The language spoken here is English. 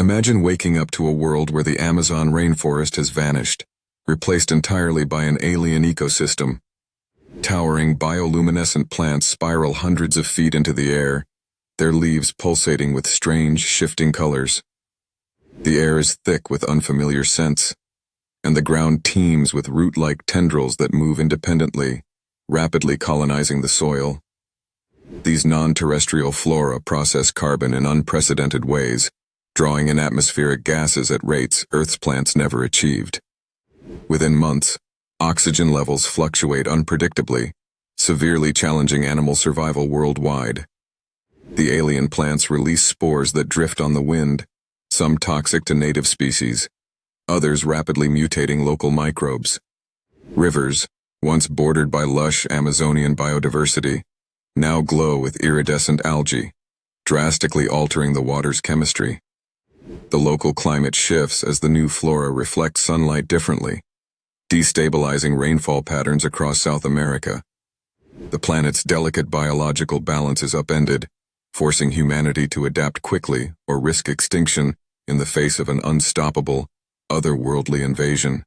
Imagine waking up to a world where the Amazon rainforest has vanished, replaced entirely by an alien ecosystem. Towering bioluminescent plants spiral hundreds of feet into the air, their leaves pulsating with strange, shifting colors. The air is thick with unfamiliar scents, and the ground teems with root-like tendrils that move independently, rapidly colonizing the soil. These non-terrestrial flora process carbon in unprecedented ways, drawing in atmospheric gases at rates Earth's plants never achieved. Within months, oxygen levels fluctuate unpredictably, severely challenging animal survival worldwide. The alien plants release spores that drift on the wind, some toxic to native species, others rapidly mutating local microbes. Rivers, once bordered by lush Amazonian biodiversity, now glow with iridescent algae, drastically altering the water's chemistry. The local climate shifts as the new flora reflect sunlight differently, destabilizing rainfall patterns across South America. The planet's delicate biological balance is upended, forcing humanity to adapt quickly or risk extinction in the face of an unstoppable, otherworldly invasion.